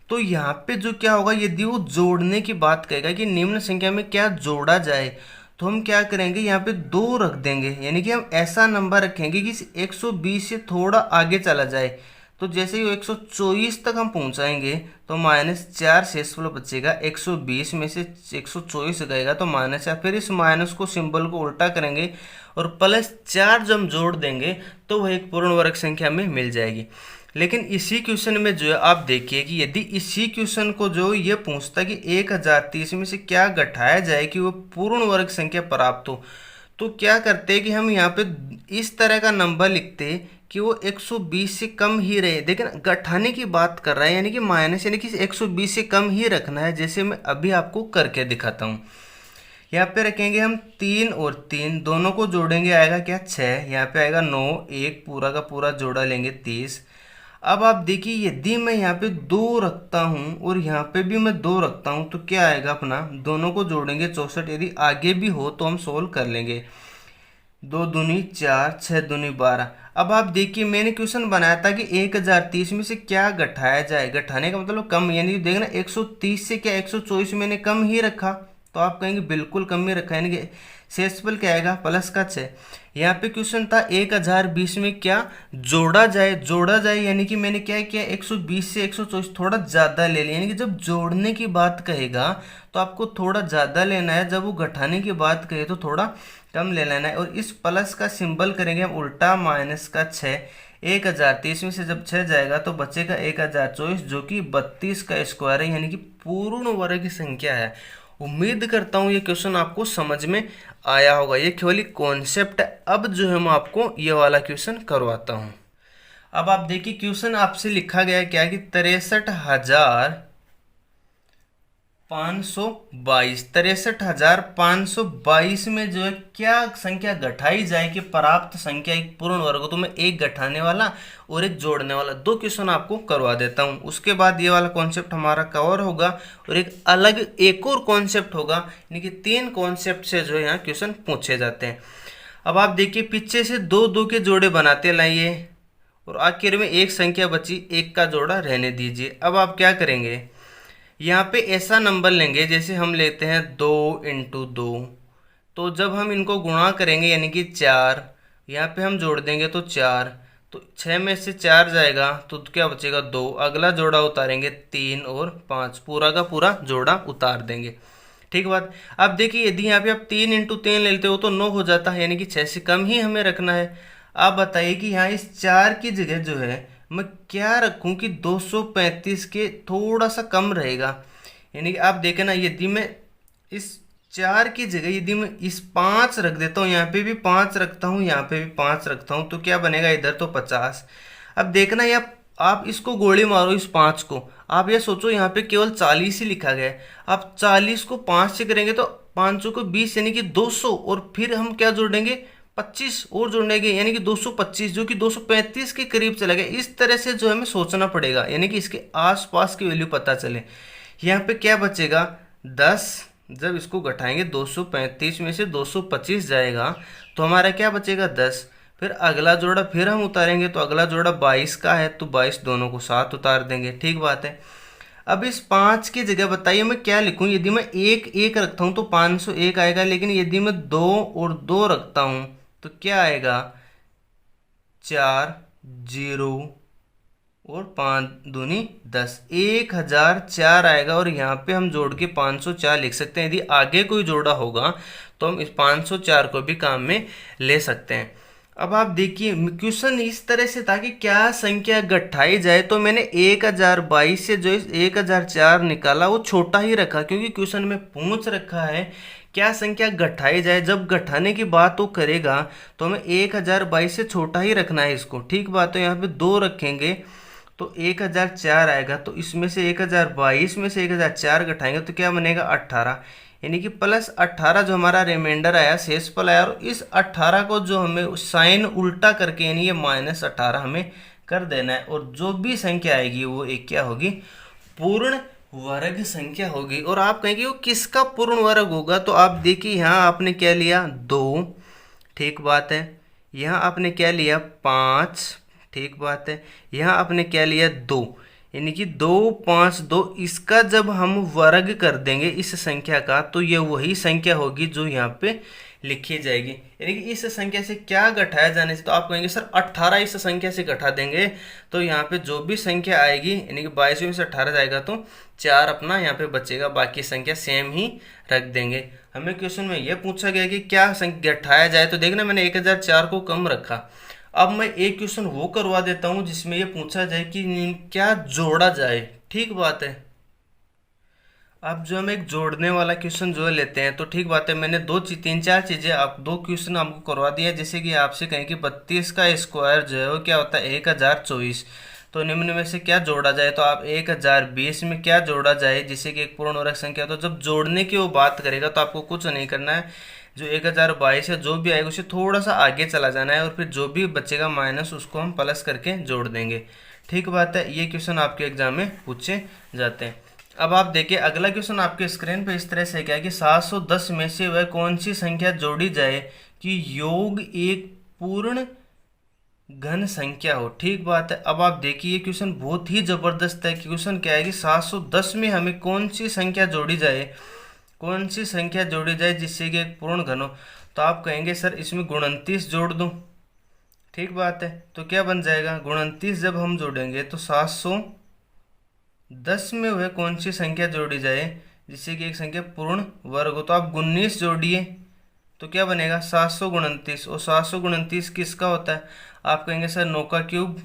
[SPEAKER 1] तो यहाँ पे जो क्या होगा, यदि वो जोड़ने की बात कहेगा कि निम्न संख्या में क्या जोड़ा जाए, तो हम क्या करेंगे यहाँ पे 2 रख देंगे, यानी कि हम ऐसा नंबर रखेंगे कि 120 से थोड़ा आगे चला जाए। तो जैसे ही 124 तक हम पहुंचाएंगे तो -4 शेषफल बचेगा, 120 में से 124 गएगा तो -4, फिर इस माइनस को सिंबल को उल्टा करेंगे और +4 जब हम जोड़ देंगे तो वह एक पूर्ण वर्ग संख्या में मिल जाएगी। लेकिन इसी क्वेश्चन में जो है आप देखिए कि यदि इसी क्वेश्चन को जो ये पूछता कि 1030 में से क्या घटाया जाए कि वो पूर्ण वर्ग संख्या प्राप्त हो, तो क्या करते हैं कि हम यहाँ पे इस तरह का नंबर लिखते कि वो 120 से कम ही रहे, लेकिन घटाने की बात कर रहा है यानी कि माइनस, यानी कि 120 से कम ही रखना है, जैसे मैं अभी आपको करके दिखाता हूँ। यहाँ पे रखेंगे हम 3 और 3 दोनों को जोड़ेंगे, आएगा क्या 6, यहाँ पे आएगा 9, एक पूरा का पूरा जोड़ा लेंगे 30। अब आप देखिए यदि मैं यहाँ पे 2 रखता हूँ और यहाँ पे भी मैं 2 रखता हूँ तो क्या आएगा अपना, दोनों को जोड़ेंगे 64, यदि आगे भी हो तो हम सोल्व कर लेंगे। 2 दूनी 4, 6 दूनी 12। अब आप देखिए मैंने क्वेश्चन बनाया था कि 1030 में से क्या घटाया जाए, घटाने का मतलब कम, यानी देखना 130 से क्या 124 मैंने कम ही रखा, तो आप कहेंगे बिल्कुल कम ही रखा, यानी कि शेषफल क्या आएगा +6। यहाँ पे क्वेश्चन था 1020 में क्या जोड़ा जाए, जोड़ा जाए यानी कि मैंने क्या किया 120 से 124 थोड़ा ज़्यादा ले लिया, यानी कि जब जोड़ने की बात कहेगा तो आपको थोड़ा ज़्यादा लेना है, जब वो घटाने की बात कहे तो थोड़ा कम ले लेना है। और इस प्लस का सिंबल करेंगे हम उल्टा -6, 1030 में से जब 6 जाएगा तो बचेगा 1024 जो कि 32 का स्क्वायर है, यानी कि पूर्ण वर्ग की संख्या है। उम्मीद करता हूँ ये क्वेश्चन आपको समझ में आया होगा, ये केवल कॉन्सेप्ट है। अब जो है मैं आपको ये वाला क्वेश्चन करवाता हूँ। अब आप देखिए क्वेश्चन आपसे लिखा गया है क्या कि 63,522, 63,522 में जो है क्या संख्या घटाई जाए कि प्राप्त संख्या एक पूर्ण वर्ग हो। तो मैं एक घटाने वाला और एक जोड़ने वाला दो क्वेश्चन आपको करवा देता हूं, उसके बाद ये वाला कॉन्सेप्ट हमारा कवर होगा और एक अलग एक और कॉन्सेप्ट होगा, यानी कि 3 कॉन्सेप्ट से जो है यहाँ क्वेश्चन पूछे जाते हैं। अब आप देखिए पीछे से 2 के जोड़े बनाते लाइए और आखिर में एक संख्या बची, एक का जोड़ा रहने दीजिए। अब आप क्या करेंगे, यहाँ पे ऐसा नंबर लेंगे जैसे हम लेते हैं 2 × 2, तो जब हम इनको गुणा करेंगे यानी कि 4, यहाँ पे हम जोड़ देंगे तो 4, तो 6 में से 4 जाएगा तो क्या बचेगा 2, अगला जोड़ा उतारेंगे 3 और 5, पूरा का पूरा जोड़ा उतार देंगे। ठीक बात। अब देखिए यदि यहाँ पे आप 3 × 3 लेते हो तो 9 हो जाता है, यानी कि 6 से कम ही हमें रखना है। आप बताइए कि यहाँ इस 4 की जगह जो है मैं क्या रखूं कि 235 के थोड़ा सा कम रहेगा, यानी कि आप देखें ना यदि मैं इस 4 की जगह यदि मैं इस 5 रख देता हूँ, यहाँ पे भी 5 रखता हूँ, यहाँ पे भी 5 रखता हूँ, तो क्या बनेगा इधर तो 50। अब देखना या आप इसको गोली मारो इस 5 को, आप ये सोचो यहाँ पे केवल 40 ही लिखा गया है, आप 40 को 5 से करेंगे तो 5 को 20 यानी कि 200, और फिर हम क्या जोड़ेंगे 25 और जोड़ेंगे यानी कि 225 जो कि 235 के करीब चला गया। इस तरह से जो हमें सोचना पड़ेगा, यानी कि इसके आसपास की वैल्यू पता चले। यहाँ पे क्या बचेगा 10, जब इसको घटाएंगे 235 में से 225 जाएगा तो हमारा क्या बचेगा 10, फिर अगला जोड़ा फिर हम उतारेंगे तो अगला जोड़ा 22 का है तो 22 दोनों को साथ उतार देंगे। ठीक बात है। अब इस 5 की जगह बताइए मैं क्या लिखूं, यदि मैं 1 रखता हूं तो 501 आएगा, लेकिन यदि मैं 2 और 2 रखता हूं तो क्या आएगा 4 जीरो और 5 दूनी 10, 1004 आएगा। और यहाँ पे हम जोड़ के 504 लिख सकते हैं। यदि आगे कोई जोड़ा होगा तो हम इस 504 को भी काम में ले सकते हैं। अब आप देखिए क्वेश्चन इस तरह से था कि क्या संख्या घटाई जाए, तो मैंने 1022 से जो 1004 निकाला वो छोटा ही रखा, क्योंकि क्वेश्चन में पूछ रखा है क्या संख्या घटाई जाए। जब घटाने की बात वो करेगा तो हमें 1022 से छोटा ही रखना है इसको। ठीक बात है, यहाँ पे 2 रखेंगे तो 1004 आएगा। तो इसमें से 1022 में से 1004 घटाएंगे तो क्या बनेगा 18, यानी कि +18 जो हमारा रिमाइंडर आया, शेषफल आया। और इस 18 को जो हमें साइन उल्टा करके यानी ये -18 हमें कर देना है। और जो भी संख्या आएगी वो एक क्या होगी, पूर्ण वर्ग संख्या होगी। और आप कहेंगे वो किसका पूर्ण वर्ग होगा, तो आप देखिए यहाँ आपने क्या लिया 2, ठीक बात है। यहाँ आपने क्या लिया 5, ठीक बात है। यहाँ आपने क्या लिया 2, यानी कि 2 5 2। इसका जब हम वर्ग कर देंगे इस संख्या का तो ये वही संख्या होगी जो यहाँ पे लिखी जाएगी। यानी कि इस संख्या से क्या घटाया जाने से, तो आप कहेंगे सर 18 इस संख्या से घटा देंगे तो यहाँ पे जो भी संख्या आएगी यानी कि 22 में से 18 जाएगा तो 4 अपना यहाँ पे बचेगा, बाकी संख्या सेम ही रख देंगे। हमें क्वेश्चन में यह पूछा गया कि क्या संख्या घटाया जाए, तो देखना मैंने 1004 को कम रखा। अब मैं एक क्वेश्चन वो करवा देता हूँ जिसमें ये पूछा जाए कि क्या जोड़ा जाए। ठीक बात है, अब जो हम एक जोड़ने वाला क्वेश्चन जो लेते हैं तो ठीक बात है, मैंने 3-4 चीज़ें आप 2 क्वेश्चन आपको करवा दिया। जैसे कि आपसे कहें कि 32 का स्क्वायर जो है वो क्या होता है 1024, तो निम्न में से क्या जोड़ा जाए, तो आप 1020 में क्या जोड़ा जाए जिससे कि एक पूर्ण वर्ग संख्या। तो जब जोड़ने की वो बात करेगा तो आपको कुछ नहीं करना है, जो 1022 है जो भी आएगा उसे थोड़ा सा आगे चला जाना है और फिर जो भी बचेगा माइनस उसको हम प्लस करके जोड़ देंगे। ठीक बात है, ये क्वेश्चन आपके एग्जाम में पूछे जाते हैं। अब आप देखिए अगला क्वेश्चन आपके स्क्रीन पे इस तरह से क्या है कि 710 में से वह कौन सी संख्या जोड़ी जाए कि योग एक पूर्ण घन संख्या हो। ठीक बात है, अब आप देखिए ये क्वेश्चन बहुत ही जबरदस्त है। क्वेश्चन क्या है कि 710 में हमें कौन सी संख्या जोड़ी जाए, कौन सी संख्या जोड़ी जाए जिससे कि एक पूर्ण घन हो। तो आप कहेंगे सर इसमें 29 जोड़ दूं। ठीक बात है, तो क्या बन जाएगा 29 जब हम जोड़ेंगे तो 710 में वह कौन सी संख्या जोड़ी जाए जिससे कि एक संख्या पूर्ण वर्ग हो। तो आप 19 जोड़िए तो क्या बनेगा 729। और 729 किसका होता है, आप कहेंगे सर 9 का क्यूब।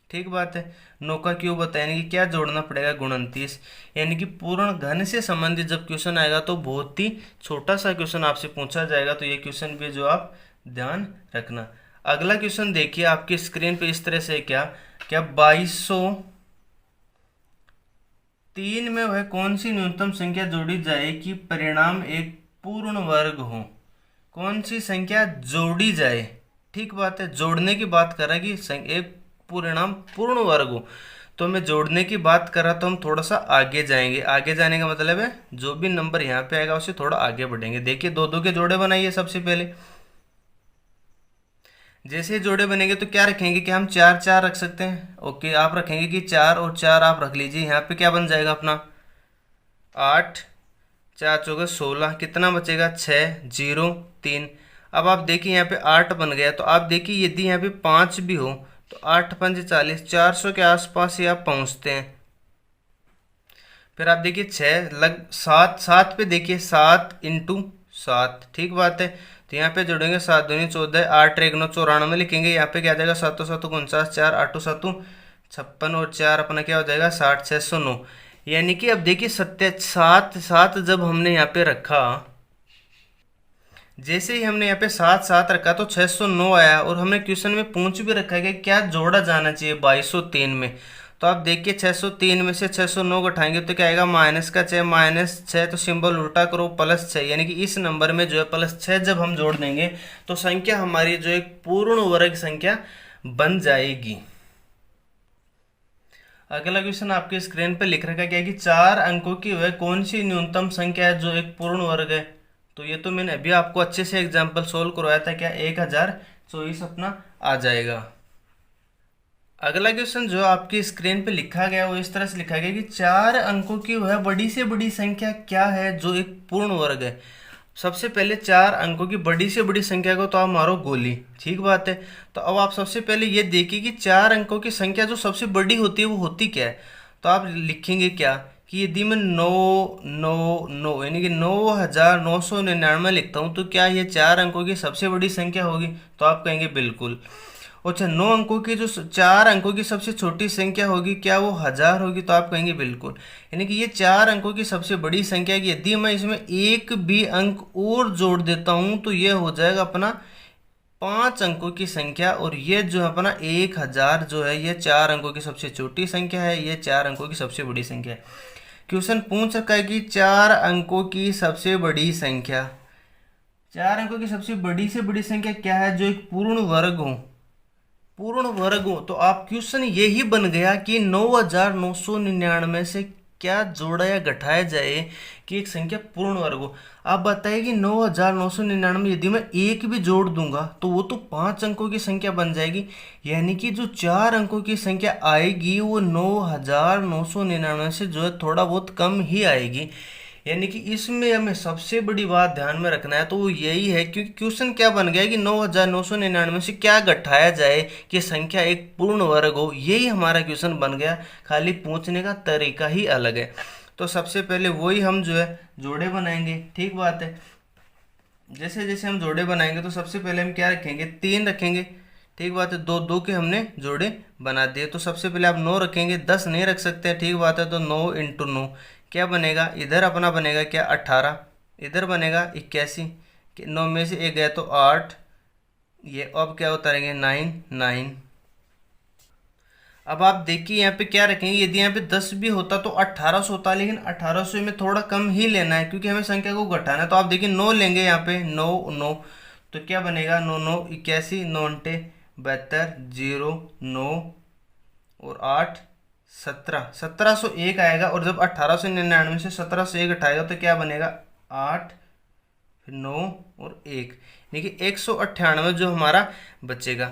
[SPEAKER 1] ठीक बात है, 9 का क्यूब होता है, यानी कि क्या जोड़ना पड़ेगा 29। यानी कि पूर्ण घन से संबंधित जब क्वेश्चन आएगा तो बहुत ही छोटा सा क्वेश्चन आपसे पूछा जाएगा, तो ये क्वेश्चन भी जो आप ध्यान रखना। अगला क्वेश्चन देखिए आपकी स्क्रीन पे इस तरह से क्या क्या 2203 में वह कौन सी न्यूनतम संख्या जोड़ी जाए कि परिणाम एक पूर्ण वर्ग हो। कौन सी संख्या जोड़ी जाए, ठीक बात है, जोड़ने की बात कर रहा है कि एक परिणाम पूर्ण वर्ग हो। तो मैं जोड़ने की बात कर रहा तो हम थोड़ा सा आगे जाएंगे। आगे जाने का मतलब है जो भी नंबर यहाँ पे आएगा उससे थोड़ा आगे बढ़ेंगे। देखिए 2-2 के जोड़े बनाइए। सबसे पहले जैसे जोड़े बनेंगे तो क्या रखेंगे कि हम 4-4 रख सकते हैं। ओके, आप रखेंगे कि 4 और 4 आप रख लीजिए। यहाँ पे क्या बन जाएगा अपना 8, 4 चौके 16, कितना बचेगा 6, 0, 3। अब आप देखिए यहाँ पे 8 बन गया। तो आप देखिए यदि यहाँ पे 5 भी हो तो 8 5 40, 400 के आसपास ही आप पहुँचते हैं। फिर आप देखिए 6 लग 7 पे देखिए 7 × 7। ठीक बात है, तो यहाँ पे जोड़ेंगे 7 दूनी 14, 8 1 9 94 लिखेंगे। यहाँ पे क्या आ जाएगा 7 7 49, 4 8 7 56 और 4 अपना क्या हो जाएगा 60 609। यानी कि अब देखिए 7 जब हमने यहाँ पे रखा, जैसे ही हमने यहाँ पे 7 रखा तो 609 आया। और हमने क्वेश्चन में पूछ भी रखा है कि क्या जोड़ा जाना चाहिए 2203 में। तो आप देखिए 603 में से 609 घटाएंगे तो क्या आएगा -6 तो सिंबल उल्टा करो +6, यानी कि इस नंबर में जो है +6 जब हम जोड़ देंगे तो संख्या हमारी जो एक पूर्ण वर्ग संख्या बन जाएगी। अगला क्वेश्चन आपके स्क्रीन पे लिख रखा है क्या है कि 4 अंकों की वह कौन सी न्यूनतम संख्या है जो एक पूर्ण वर्ग है। तो ये तो मैंने अभी आपको अच्छे से एग्जाम्पल सोल्व करवाया था, क्या 1024 अपना आ जाएगा। अगला क्वेश्चन जो आपकी स्क्रीन पे लिखा गया वो इस तरह से लिखा गया कि 4 अंकों की वह बड़ी से बड़ी संख्या क्या है जो एक पूर्ण वर्ग है। सबसे पहले 4 अंकों की बड़ी से बड़ी संख्या को तो आप मारो गोली, ठीक बात है। तो अब आप सबसे पहले ये देखिए कि 4 अंकों की संख्या जो सबसे बड़ी होती है वो होती क्या है। तो आप लिखेंगे क्या कि यदि मैं 999 यानी कि 9999 लिखता हूँ तो क्या ये 4 अंकों की सबसे बड़ी संख्या होगी। तो आप कहेंगे बिल्कुल। अच्छा, 9 अंकों की जो 4 अंकों की सबसे छोटी संख्या होगी, क्या वो 1000 होगी। तो आप कहेंगे बिल्कुल। यानी कि ये 4 अंकों की सबसे बड़ी संख्या है कि यदि मैं इसमें एक भी अंक और जोड़ देता हूं तो ये हो जाएगा अपना 5 अंकों की संख्या। और ये जो है अपना 1000 जो है ये 4 अंकों की सबसे छोटी संख्या है, ये 4 अंकों की सबसे बड़ी संख्या है। क्वेश्चन पूछ रखा है कि 4 अंकों की सबसे बड़ी संख्या, 4 अंकों की सबसे बड़ी से बड़ी संख्या क्या है जो एक पूर्ण वर्ग हो, पूर्ण वर्ग हो। तो आप क्वेश्चन यही बन गया कि 9999 से क्या जोड़ा या घटाया जाए कि एक संख्या पूर्ण वर्ग हो। आप बताइए कि 9999 यदि मैं एक भी जोड़ दूंगा तो वो तो 5 अंकों की संख्या बन जाएगी। यानी कि जो 4 अंकों की संख्या आएगी वो 9999 से जो है थोड़ा बहुत कम ही आएगी। यानी कि इसमें हमें सबसे बड़ी बात ध्यान में रखना है तो वो यही है, क्योंकि क्वेश्चन क्या बन गया कि 9999 से क्या घटाया जाए कि संख्या एक पूर्ण वर्ग हो, यही हमारा क्वेश्चन बन गया। खाली पूछने का तरीका ही अलग है। तो सबसे पहले वही हम जो है जोड़े बनाएंगे, ठीक बात है। जैसे जैसे हम जोड़े बनाएंगे तो सबसे पहले हम क्या रखेंगे, 3 रखेंगे, ठीक बात है। दो दो के हमने जोड़े बना दिए। तो सबसे पहले आप 9 रखेंगे, 10 नहीं रख सकते, ठीक बात है। तो 9 × 9 क्या बनेगा, इधर अपना बनेगा क्या 18, इधर बनेगा 81, 9 में से 1 गया तो 8, ये अब क्या उतारेंगे 9। अब आप देखिए यहाँ पे क्या रखेंगे, यदि यहाँ पे 10 भी होता तो 1800 होता, लेकिन 1800 में थोड़ा कम ही लेना है क्योंकि हमें संख्या को घटाना है। तो आप देखिए 9 लेंगे यहाँ पे, 9 तो क्या बनेगा 9 81, 9 72, 0 9 और 8 17, 1701 आएगा। और जब 1899 से 1701 हटाएगा तो क्या बनेगा 8 फिर 9 और 1, यानी कि 198 जो हमारा बचेगा,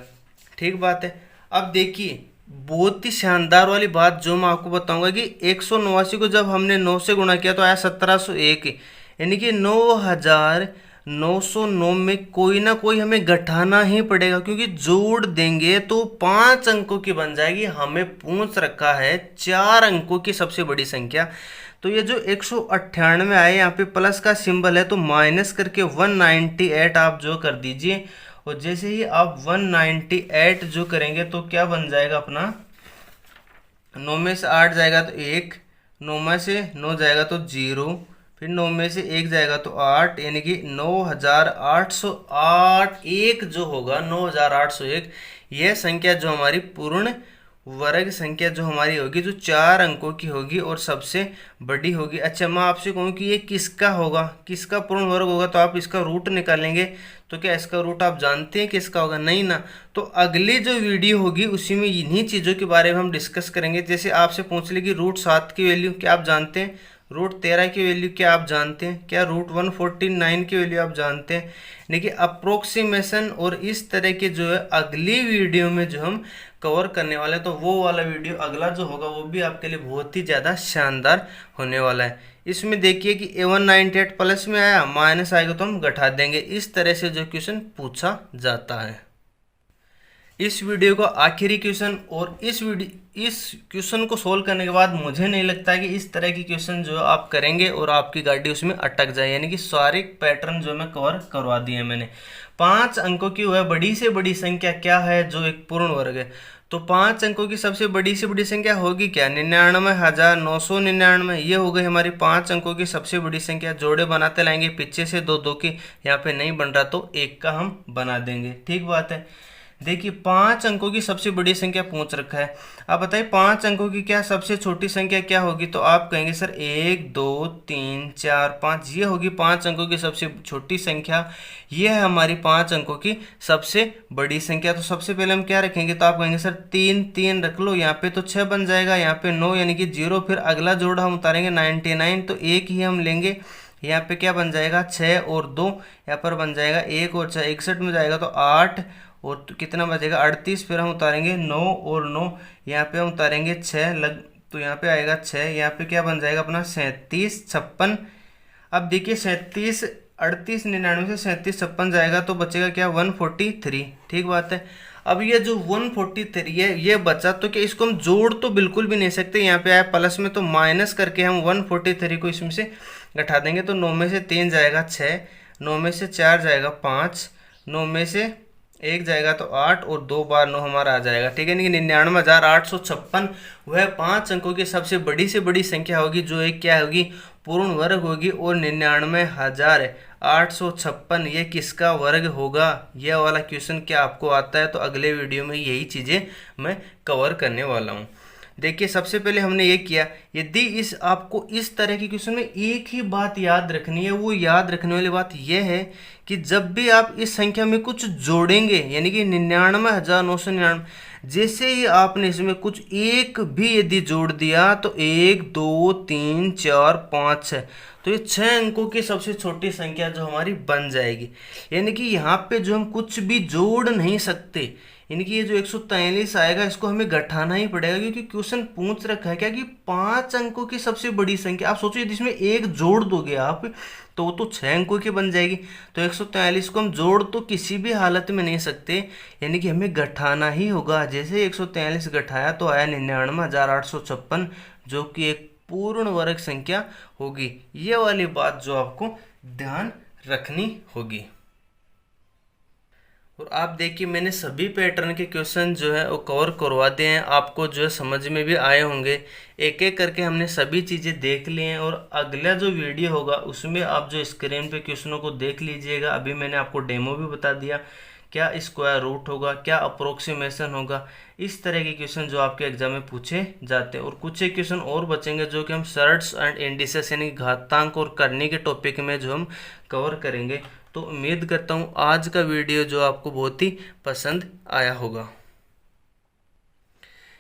[SPEAKER 1] ठीक बात है। अब देखिए बहुत ही शानदार वाली बात जो मैं आपको बताऊंगा कि 189 को जब हमने 9 से गुणा किया तो आया 1701, यानी कि 9909 में कोई ना कोई हमें घटाना ही पड़ेगा, क्योंकि जोड़ देंगे तो 5 अंकों की बन जाएगी। हमें पूछ रखा है 4 अंकों की सबसे बड़ी संख्या। तो ये जो 198 आए यहाँ पे प्लस का सिंबल है तो माइनस करके 198 आप जो कर दीजिए। और जैसे ही आप 198 जो करेंगे तो क्या बन जाएगा अपना, 9 में से 8 जाएगा तो 1, 9 में से 9 जाएगा तो 0, फिर 9 में से 1 जाएगा तो 8, यानी कि 9808 एक जो होगा 9801, यह संख्या जो हमारी पूर्ण वर्ग संख्या जो हमारी होगी जो 4 अंकों की होगी और सबसे बड़ी होगी। अच्छा, मैं आपसे कहूँ कि ये किसका होगा, किसका पूर्ण वर्ग होगा, तो आप इसका रूट निकालेंगे तो क्या इसका रूट आप जानते हैं किसका होगा, नहीं ना। तो अगली जो वीडियो होगी उसी में इन्हीं चीज़ों के बारे में हम डिस्कस करेंगे। जैसे आपसे पूछ ले कि रूट 7 की वैल्यू क्या आप जानते हैं, रूट 13 की वैल्यू क्या आप जानते हैं, क्या रूट 149 की वैल्यू आप जानते हैं। देखिए अप्रोक्सीमेशन और इस तरह के जो है अगली वीडियो में जो हम कवर करने वाले हैं, तो वो वाला वीडियो अगला जो होगा वो भी आपके लिए बहुत ही ज़्यादा शानदार होने वाला है। इसमें देखिए कि 198 प्लस में आया, माइनस आएगा तो हम घटा देंगे। इस तरह से जो क्वेश्चन पूछा जाता है। इस वीडियो का आखिरी क्वेश्चन, और इस क्वेश्चन को सोल्व करने के बाद मुझे नहीं लगता कि इस तरह की क्वेश्चन जो आप करेंगे और आपकी गाड़ी उसमें अटक जाए, यानी कि सारे पैटर्न जो मैं कवर करवा दिए मैंने। 5 अंकों की वह बड़ी से बड़ी संख्या क्या है जो एक पूर्ण वर्ग है। तो 5 अंकों की सबसे बड़ी से बड़ी संख्या होगी क्या 99,999, ये हो गई हमारी 5 अंकों की सबसे बड़ी संख्या। जोड़े बनाते लाएंगे, पीछे से दो दो की यहाँ पे नहीं बन रहा तो 1 का हम बना देंगे, ठीक बात है। देखिए 5 अंकों की सबसे बड़ी संख्या पूछ रखा है। आप बताइए 5 अंकों की क्या सबसे छोटी संख्या क्या होगी। तो आप कहेंगे सर 1 2 3 4 5, ये होगी 5 अंकों की सबसे छोटी संख्या। ये है हमारी 5 अंकों की सबसे बड़ी संख्या। तो सबसे पहले हम क्या रखेंगे, तो आप कहेंगे सर 3 3 रख लो, यहाँ पे तो 6 बन जाएगा, यहाँ पे 9 यानी कि 0, फिर अगला जोड़ा हम उतारेंगे 99, तो 1 ही हम लेंगे। यहाँ पे क्या बन जाएगा 6 और 2, यहाँ पर बन जाएगा 1 और 6, 61 में जाएगा तो 8 और तो कितना बचेगा 38, फिर हम उतारेंगे 9 और 9, यहाँ पे हम उतारेंगे 6 तो यहाँ पे आएगा 6, यहाँ पे क्या बन जाएगा अपना 37 56। अब देखिए 37 38 99 से 37 56 जाएगा तो बचेगा क्या 143। ठीक बात है। अब ये जो 143 है ये बचा, तो क्या इसको हम जोड़ तो बिल्कुल भी नहीं सकते, यहाँ पे आया प्लस में तो माइनस करके हम 143 को इसमें से घटा देंगे। तो 9 में से 3 जाएगा 6, 9 में से 4 जाएगा 5, 9 में से 1 जाएगा तो 8 और 2 बार 9 हमारा आ जाएगा। ठीक है, नहीं 99,856 वह 5 अंकों की सबसे बड़ी से बड़ी संख्या होगी, जो एक क्या होगी पूर्ण वर्ग होगी। और 99,856 ये किसका वर्ग होगा, यह वाला क्वेश्चन क्या आपको आता है? तो अगले वीडियो में यही चीज़ें मैं कवर करने वाला हूँ। देखिए सबसे पहले हमने ये किया, यदि इस आपको इस तरह के क्वेश्चन में एक ही बात याद रखनी है, वो याद रखने वाली बात यह है कि जब भी आप इस संख्या में कुछ जोड़ेंगे, यानी कि 99,999, जैसे ही आपने इसमें कुछ एक भी यदि जोड़ दिया तो 1 2 3 4 5 6, तो ये 6 अंकों की सबसे छोटी संख्या जो हमारी बन जाएगी। यानी कि यहाँ पे जो हम कुछ भी जोड़ नहीं सकते, यानी कि ये जो 143 आएगा इसको हमें घटाना ही पड़ेगा, क्योंकि क्वेश्चन पूछ रखा है क्या कि 5 अंकों की सबसे बड़ी संख्या। आप सोचिए यदि इसमें एक जोड़ दोगे आप तो वो तो 6 अंकों की बन जाएगी। तो 143 को हम जोड़ तो किसी भी हालत में नहीं सकते, यानी कि हमें घटाना ही होगा। जैसे 143 घटाया तो आया 99,856, जो कि एक पूर्ण वर्ग संख्या होगी। ये वाली बात जो आपको ध्यान रखनी होगी। और आप देखिए मैंने सभी पैटर्न के क्वेश्चन जो है वो कवर करवा दिए हैं, आपको जो है समझ में भी आए होंगे। एक एक करके हमने सभी चीज़ें देख ली हैं, और अगला जो वीडियो होगा उसमें आप जो स्क्रीन पे क्वेश्चनों को देख लीजिएगा। अभी मैंने आपको डेमो भी बता दिया, क्या स्क्वायर रूट होगा, क्या अप्रोक्सीमेशन होगा, इस तरह के क्वेश्चन जो आपके एग्जाम में पूछे जाते हैं। और कुछ एक क्वेश्चन और बचेंगे जो कि हम सर्ट्स एंड इंडिसेस यानी घातांक और करने के टॉपिक में जो हम कवर करेंगे। तो उम्मीद करता हूँ आज का वीडियो जो आपको बहुत ही पसंद आया होगा।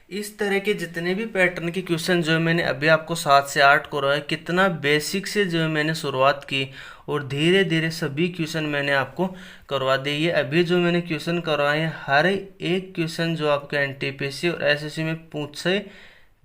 [SPEAKER 1] इस तरह के जितने भी पैटर्न के क्वेश्चन जो है मैंने अभी आपको 7 से 8 करवाए, कितना बेसिक से जो है मैंने शुरुआत की, और धीरे धीरे सभी क्वेश्चन मैंने आपको करवा दिए। ये अभी जो मैंने क्वेश्चन करवाए हैं हर एक क्वेश्चन जो आपके एनटीपीसी और एसएससी में पूछे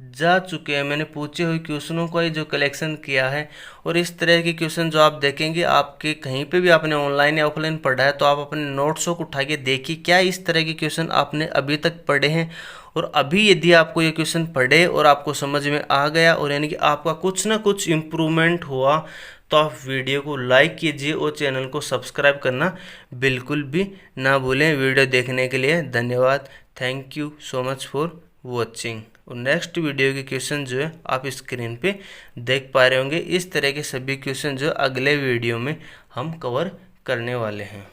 [SPEAKER 1] जा चुके हैं, मैंने पूछे हुए क्वेश्चनों का ही जो कलेक्शन किया है। और इस तरह के क्वेश्चन जो आप देखेंगे, आपके कहीं पे भी आपने ऑनलाइन या ऑफलाइन पढ़ा है तो आप अपने नोट्सों को उठा के देखिए क्या इस तरह के क्वेश्चन आपने अभी तक पढ़े हैं। और अभी यदि आपको ये क्वेश्चन पढ़े और आपको समझ में आ गया, और यानी कि आपका कुछ ना कुछ इम्प्रूवमेंट हुआ, तो आप वीडियो को लाइक कीजिए और चैनल को सब्सक्राइब करना बिल्कुल भी ना भूलें। वीडियो देखने के लिए धन्यवाद। Thank you so much for watching. और नेक्स्ट वीडियो के क्वेश्चन जो है आप स्क्रीन पे देख पा रहे होंगे। इस तरह के सभी क्वेश्चन जो अगले वीडियो में हम कवर करने वाले हैं।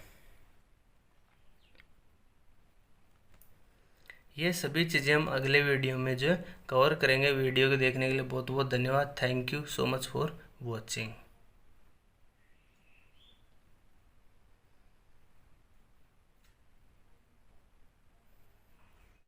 [SPEAKER 1] ये सभी चीज़ें हम अगले वीडियो में जो है कवर करेंगे। वीडियो को देखने के लिए बहुत बहुत धन्यवाद। Thank you so much for watching.